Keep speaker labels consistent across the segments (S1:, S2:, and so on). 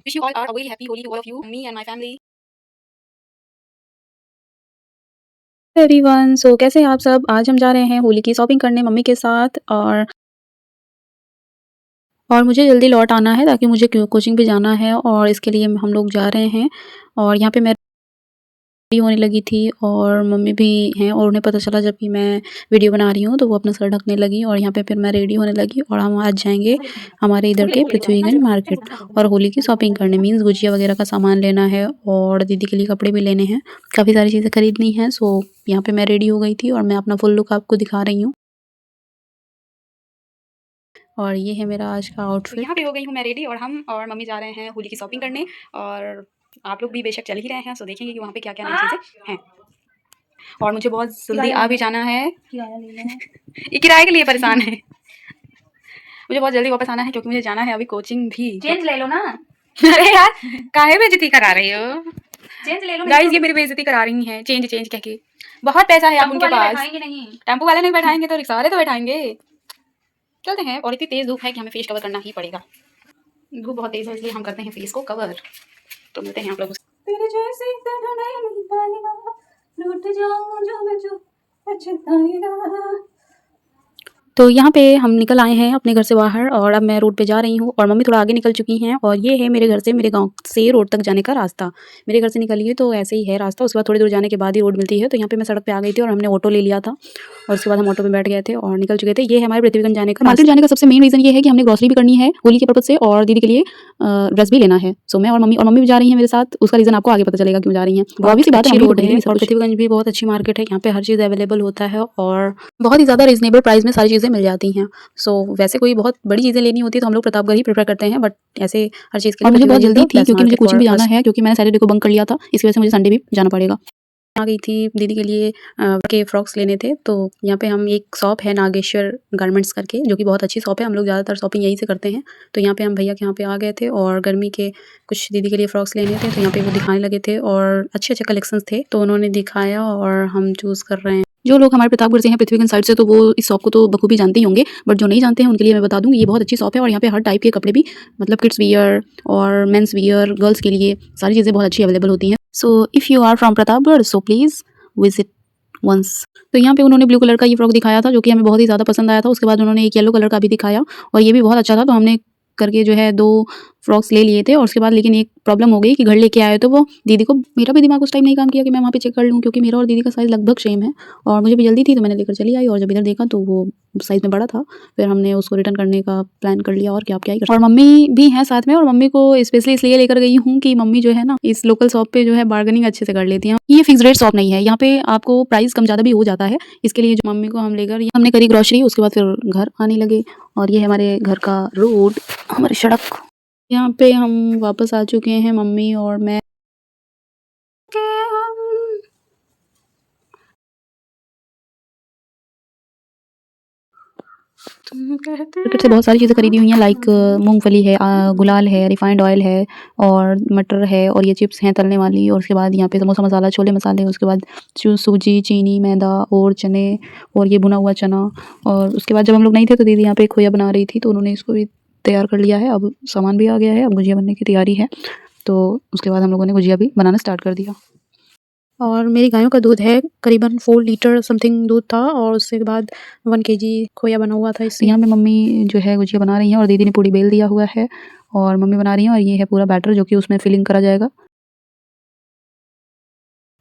S1: Wish you all are a very happy Holi to all of you, me and my family.
S2: Everyone, so कैसे हैं आप सब। आज हम जा रहे हैं होली की शॉपिंग करने मम्मी के साथ और मुझे जल्दी लौट आना है ताकि मुझे कोचिंग भी जाना है और इसके लिए हम लोग जा रहे हैं। और यहाँ पे मैं रेडी होने लगी थी और मम्मी भी हैं और उन्हें पता चला जब कि मैं वीडियो बना रही हूँ तो वो अपना सर ढकने लगी और यहाँ पे फिर मैं रेडी होने लगी और हम आज जाएंगे हमारे इधर के पृथ्वीगंज मार्केट और होली की शॉपिंग करने, मीन्स गुजिया वगैरह का सामान लेना है और दीदी के लिए कपड़े भी लेने हैं, काफ़ी सारी चीज़ें खरीदनी हैं। सो यहाँ पे मैं रेडी हो गई थी और मैं अपना फुल लुक आपको दिखा रही हूँ और ये है मेरा आज का
S1: तो
S2: आउटफिट।
S1: यहाँ पे हो गई हूँ मैं रेडी और हम और मम्मी जा रहे हैं होली की शॉपिंग करने और आप लोग भी बेशक चल ही रहे हैं। सो देखेंगे कि वहाँ पे क्या क्या नई चीज़ें हैं और मुझे बहुत जल्दी आ भी जाना है। ये किराए के लिए परेशान है। मुझे बहुत जल्दी वापस आना है क्योंकि मुझे जाना है अभी कोचिंग भी।
S3: चेंज ले लो ना।
S1: अरे यार काहे बेइज्जती करा रही हो।
S3: चेंज ले लो
S1: गाइस ये मेरी बेइज्जती करा रही हैं चेंज चेंज कह के। बहुत पैसा है आप उनके पास।
S3: नहीं
S1: टेम्पो वाले नहीं बैठाएंगे तो रिक्शा वाले तो बैठाएंगे। चलते हैं और इतनी तेज धूप है कि हमें फेस कवर करना ही पड़ेगा। धूप बहुत तेज है इसलिए हम करते हैं फेस को कवर। तो मिलते हैं आप लोगों से। तेरे जैसे नहीं पाएगा लूट जाऊं जो मैं जो पछताएगा।
S2: तो यहाँ पे हम निकल आए हैं अपने घर से बाहर और अब मैं रोड पे जा रही हूँ और मम्मी थोड़ा आगे निकल चुकी हैं और ये है मेरे घर से मेरे गांव से रोड तक जाने का रास्ता। मेरे घर से निकलिए तो ऐसे ही है रास्ता, उसके बाद थोड़ी दूर जाने के बाद ही रोड मिलती है। तो यहाँ पे मैं सड़क पे आ गई थी और हमने ऑटो ले लिया था और उसके बाद हम ऑटो पे बैठ गए थे और निकल चुके थे। ये है हमारे पृथ्वीगंज जाने का। मार्केट जाने का सबसे मेन रीज़न ये है कि हमने ग्रॉसरी भी करनी है होली के पर्पज से और दीदी के लिए ड्रेस भी लेना है। सो मैं और मम्मी भी जा रही है मेरे साथ। उसका रीज़न आपको आगे पता चलेगा क्यों जा रही है। ऑब्वियसली बात है रोड है और पृथ्वीगंज भी बहुत अच्छी मार्केट है। यहाँ पे हर चीज़ अवेलेबल होता है और बहुत ही ज़्यादा रीजनेबल प्राइस में सारी चीज़ें मिल जाती हैं। सो वैसे कोई बहुत बड़ी चीज़ें लेनी होती है तो हम लोग प्रतापगढ़ ही प्रेफर करते हैं, बट ऐसे हर चीज़ के लिए मुझे बहुत जल्दी थी क्योंकि मुझे कोचिंग भी जाना है क्योंकि मैंने सैटरडे को बंक कर लिया था, इस वजह से मुझे संडे भी जाना पड़ेगा। आ गई थी दीदी के लिए के फ्रॉक्स लेने थे। तो यहाँ पे हम एक शॉप है नागेश्वर गारमेंट्स करके जो कि बहुत अच्छी शॉप है, हम लोग ज़्यादातर शॉपिंग यहीं से करते हैं। तो यहाँ पे हम भैया के यहाँ पे आ गए थे और गर्मी के कुछ दीदी के लिए फ्रॉक्स लेने थे तो यहाँ पे वो दिखाने लगे थे और अच्छे अच्छे कलेक्शंस थे तो उन्होंने दिखाया और हम चूज़ कर रहे हैं। जो लोग हमारे प्रतापगढ़ से हैं पृथ्वीगंज साइड से तो वो इस शॉप को तो बखूबी जानते ही होंगे, बट जो नहीं जानते हैं उनके लिए मैं बता दूँ ये बहुत अच्छी शॉप है और यहाँ पे हर टाइप के कपड़े भी, मतलब किड्स वियर और मेंस वियर, गर्ल्स के लिए सारी चीज़ें बहुत अच्छी अवेलेबल होती हैं। So if you are from Pratapgarh so please visit once. तो यहाँ पे उन्होंने ब्लू कलर का ये फ्रॉक दिखाया था जो कि हमें बहुत ही ज़्यादा पसंद आया था। उसके बाद उन्होंने एक येलो कलर का भी दिखाया और ये भी बहुत अच्छा था तो हमने करके जो है 2 फ्रॉक्स ले लिए थे और उसके बाद लेकिन एक प्रॉब्लम हो गई कि घर लेके आए तो वो दीदी को, मेरा भी दिमाग उस टाइम नहीं काम किया कि मैं वहाँ पे चेक कर लूँ क्योंकि मेरा और दीदी का साइज़ लगभग सेम है और मुझे भी जल्दी थी तो मैंने लेकर चली आई और जब इधर देखा तो वो साइज़ में बड़ा था। फिर हमने उसको रिटर्न करने का प्लान कर लिया और क्या क्या ही कर। और मम्मी भी हैं साथ में और मम्मी को स्पेशली इसलिए लेकर गई हूँ कि मम्मी जो है ना इस लोकल शॉप पे जो है बार्गेनिंग अच्छे से कर लेती हैं। ये फिक्स रेट शॉप नहीं है, यहाँ पे आपको प्राइस कम ज़्यादा भी हो जाता है। इसके लिए जो मम्मी को हम लेकर हमने करी ग्रॉसरी, उसके बाद फिर घर आने लगे और ये है हमारे घर का रोड, हमारी सड़क। यहाँ पे हम वापस आ चुके हैं मम्मी और मैं। मार्केट से बहुत सारी चीज़ें खरीदी हुई हैं लाइक मूंगफली है, गुलाल है, रिफाइंड ऑयल है और मटर है और ये चिप्स हैं तलने वाली और उसके बाद यहाँ पे समोसा मसाला, छोले मसाले, उसके बाद सूजी, चीनी, मैदा और चने और ये भुना हुआ चना। और उसके बाद जब हम लोग नहीं थे तो दीदी यहाँ पे खोया बना रही थी तो उन्होंने इसको भी तैयार कर लिया है। अब सामान भी आ गया है, अब गुजिया बनने की तैयारी है। तो उसके बाद हम लोगों ने गुजिया भी बनाना स्टार्ट कर दिया। और मेरी गायों का दूध है करीबन 4 लीटर समथिंग दूध था और उसके बाद 1 केजी खोया बना हुआ था। इससे यहाँ पे मम्मी जो है गुजिया बना रही हैं और दीदी ने पूरी बेल दिया हुआ है और मम्मी बना रही हैं और ये है पूरा बैटर जो कि उसमें फिलिंग करा जाएगा।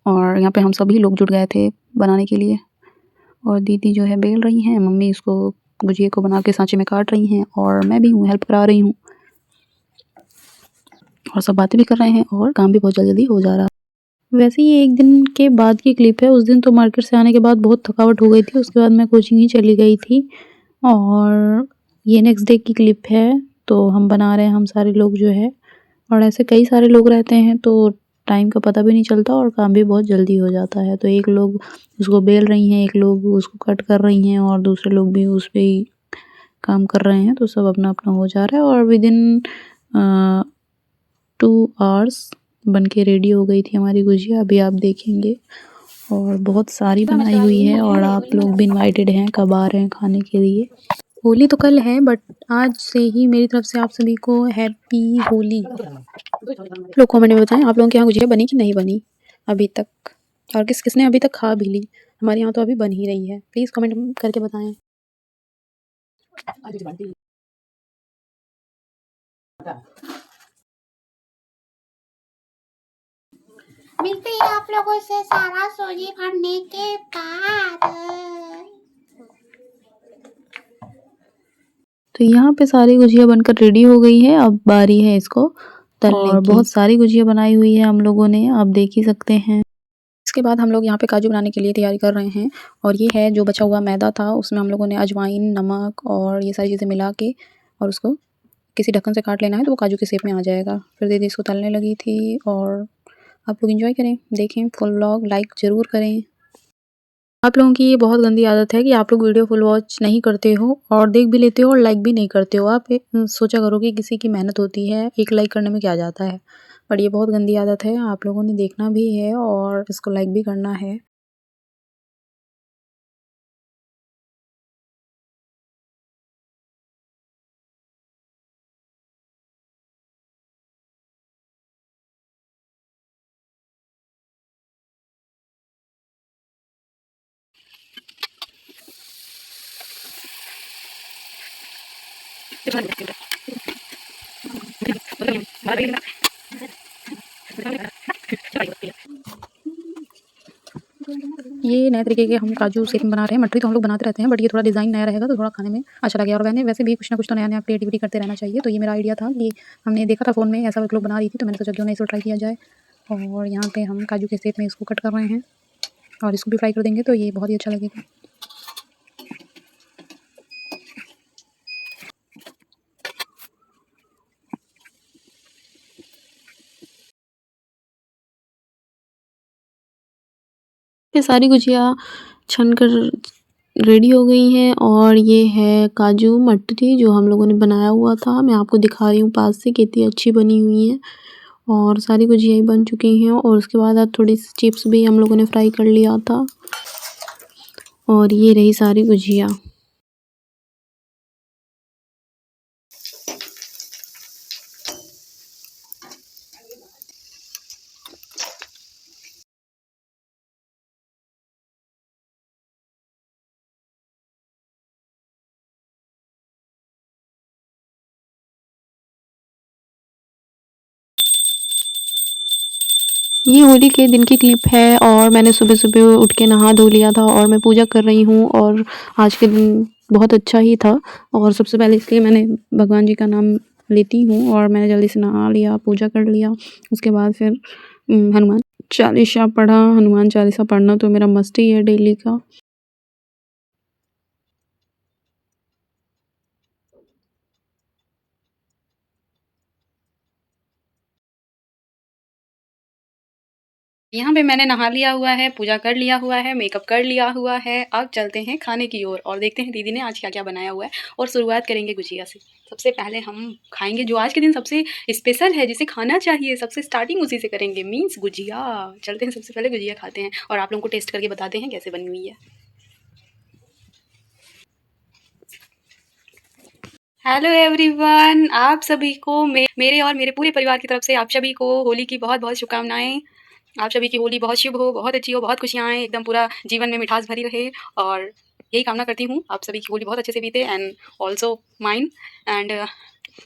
S2: और यहाँ पे हम सभी लोग जुट गए थे बनाने के लिए और दीदी जो है बेल रही हैं, मम्मी इसको गुजिया को बना के सांचे में काट रही हैं और मैं भी हूँ, हेल्प करा रही हूँ और सब बातें भी कर रहे हैं और काम भी बहुत जल्दी हो जा रहा है। वैसे ये एक दिन के बाद की क्लिप है। उस दिन तो मार्केट से आने के बाद बहुत थकावट हो गई थी, उसके बाद मैं कोचिंग ही चली गई थी और ये नेक्स्ट डे की क्लिप है। तो हम बना रहे हैं हम सारे लोग जो है और ऐसे कई सारे लोग रहते हैं तो टाइम का पता भी नहीं चलता और काम भी बहुत जल्दी हो जाता है। तो एक लोग उसको बेल रही हैं, एक लोग उसको कट कर रही हैं और दूसरे लोग भी उस पर ही काम कर रहे हैं। तो सब अपना अपना हो जा रहा है और विदिन 2 आवर्स बन के रेडी हो गई थी हमारी गुजिया। अभी आप देखेंगे और बहुत सारी बनाई हुई है और आप लोग भी इनवाइटेड हैं, कब आ रहे हैं खाने के लिए। होली तो कल है बट आज से ही मेरी तरफ से आप सभी को हैप्पी होली। लोग कमेंट में बताएं आप लोगों के यहाँ गुजिया बनी कि नहीं बनी अभी तक, और किस किसने अभी तक खा भी ली। हमारे यहाँ तो अभी बन ही रही है, प्लीज़ कमेंट करके बताएं।
S3: मिलते हैं आप लोगों से सारा सूजी भरने के बाद।
S2: तो यहाँ पे सारी गुजिया बनकर रेडी हो गई है, अब बारी है इसको तलने की। बहुत सारी गुजिया बनाई हुई है हम लोगों ने, आप देख ही सकते हैं। इसके बाद हम लोग यहाँ पे काजू बनाने के लिए तैयारी कर रहे हैं, और ये है जो बचा हुआ मैदा था, उसमें हम लोगों ने अजवाइन, नमक और ये सारी चीज़ें मिला के और उसको किसी ढक्कन से काट लेना है तो वो काजू के शेप में आ जाएगा। फिर दीदी इसको तलने लगी थी, और आप लोग एंजॉय करें, देखें फुल व्लॉग, लाइक ज़रूर करें। आप लोगों की ये बहुत गंदी आदत है कि आप लोग वीडियो फुल वॉच नहीं करते हो और देख भी लेते हो और लाइक भी नहीं करते हो। आप सोचा करो कि किसी की मेहनत होती है, एक लाइक करने में क्या जाता है, बट ये बहुत गंदी आदत है। आप लोगों ने देखना भी है और इसको लाइक भी करना है। ये नए तरीके के हम काजू शेक में बना रहे हैं। मठरी तो हम लोग बनाते रहते हैं, बट ये थोड़ा डिज़ाइन नया रहेगा तो थोड़ा खाने में अच्छा लगेगा। और मैंने वैसे भी कुछ ना कुछ तो नया नया क्रिएटिविटी करते रहना चाहिए, तो ये मेरा आइडिया था कि हमने देखा था फ़ोन में ऐसा एक लोग बना रही थी, तो मैंने सोचा क्यों ना इसको ट्राई किया जाए। और यहाँ पे हम काजू के शेप में इसको कट कर रहे हैं और इसको भी फ्राई कर देंगे तो ये बहुत ही अच्छा लगेगा। ये सारी गुजिया छन कर रेडी हो गई हैं, और ये है काजू मटरी जो हम लोगों ने बनाया हुआ था। मैं आपको दिखा रही हूँ पास से कितनी अच्छी बनी हुई है, और सारी गुजिया ही बन चुकी हैं। और उसके बाद अब थोड़ी सी चिप्स भी हम लोगों ने फ्राई कर लिया था, और ये रही सारी गुजिया। ये होली के दिन की क्लिप है, और मैंने सुबह-सुबह उठ के नहा धो लिया था और मैं पूजा कर रही हूँ, और आज के दिन बहुत अच्छा ही था। और सबसे पहले इसलिए मैंने भगवान जी का नाम लेती हूँ, और मैंने जल्दी से नहा लिया, पूजा कर लिया। उसके बाद फिर हनुमान चालीसा पढ़ा। हनुमान चालीसा पढ़ना तो मेरा मस्ट ही है डेली का।
S1: यहाँ पे मैंने नहा लिया हुआ है, पूजा कर लिया हुआ है, मेकअप कर लिया हुआ है। अब चलते हैं खाने की ओर और देखते हैं दीदी ने आज क्या-क्या बनाया हुआ है, और शुरुआत करेंगे गुजिया से। सबसे पहले हम खाएँगे जो आज के दिन सबसे स्पेशल है, जिसे खाना चाहिए, सबसे स्टार्टिंग उसी से करेंगे, मीन्स गुजिया। चलते हैं सबसे पहले गुजिया खाते हैं और आप लोगों को टेस्ट करके बताते हैं कैसे बनी हुई है। हेलो एवरीवन, आप सभी को मेरे और मेरे पूरे परिवार की तरफ से आप सभी को होली की बहुत-बहुत शुभकामनाएँ। आप सभी की होली बहुत शुभ हो, बहुत अच्छी हो, बहुत खुशियाँ आएँ, एकदम पूरा जीवन में मिठास भरी रहे, और यही कामना करती हूँ आप सभी की होली बहुत अच्छे से बीते, and also mine. And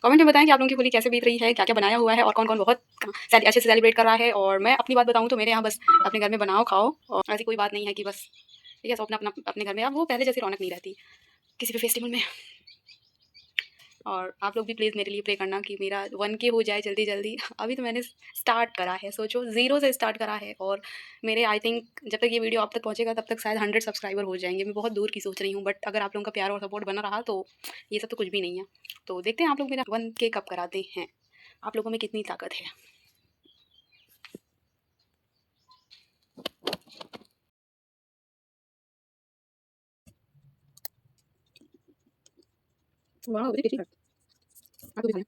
S1: comment में बताएँ कि आप लोगों की होली कैसे बीत रही है, क्या-क्या बनाया हुआ है, और कौन-कौन बहुत अच्छे से सेलिब्रेट कर रहा है। और मैं अपनी बात बताऊँ तो मेरे यहाँ बस अपने घर में बनाओ, खाओ, और ऐसी कोई बात नहीं है कि बस ठीक है, सब अपना-अपना अपने घर में, अब वो पहले जैसी रौनक नहीं रहती किसी भी फेस्टिवल में। और आप लोग भी प्लीज़ मेरे लिए प्रे करना कि मेरा 1K हो जाए जल्दी-जल्दी। अभी तो मैंने स्टार्ट करा है, सोचो 0 से स्टार्ट करा है, और मेरे आई थिंक जब तक ये वीडियो आप तक पहुँचेगा तब तक शायद 100 सब्सक्राइबर हो जाएँगे। मैं बहुत दूर की सोच रही हूँ, बट अगर आप लोगों का प्यार और सपोर्ट बना रहा तो ये सब तो कुछ भी नहीं है। तो देखते हैं आप लोग मेरा 1K कब कराते हैं, आप लोगों में कितनी ताकत है। वाओ! वेरी टेस्टी है। आप भी खाएँ।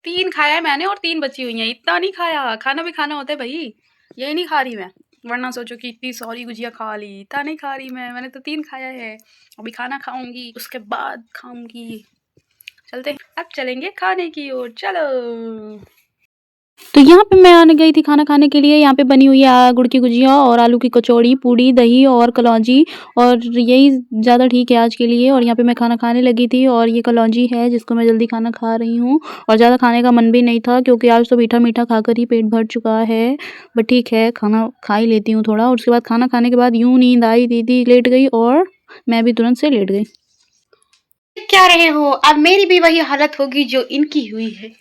S1: तीन खाया है मैंने और तीन बची हुई हैं। इतना नहीं खाया, खाना भी खाना होता है भाई। यही नहीं खा रही मैं, वरना सोचो कि इतनी सारी गुजिया खा ली। इतना नहीं खा रही मैंने तो 3 खाया है। अभी खाना खाऊंगी, उसके बाद खाऊंगी। चलते हैं, अब चलेंगे खाने की ओर, चलो।
S2: तो यहाँ पे मैं आने गई थी खाना खाने के लिए। यहाँ पे बनी हुई है गुड़ की गुजिया और आलू की कचौड़ी, पूड़ी, दही और कलौंजी, और यही ज़्यादा ठीक है आज के लिए। और यहाँ पे मैं खाना खाने लगी थी और ये कलौंजी है जिसको मैं जल्दी खाना खा रही हूँ। और ज़्यादा खाने का मन भी नहीं था क्योंकि आज तो मीठा-मीठा खाकर ही पेट भर चुका है। बट ठीक है, खाना खा ही लेती हूँ थोड़ा। और उसके बाद खाना खाने के बाद यूँ नींद आई, दीदी लेट गई और मैं भी तुरंत से लेट गई।
S1: क्या रहे हो, अब मेरी भी वही हालत होगी जो इनकी हुई है।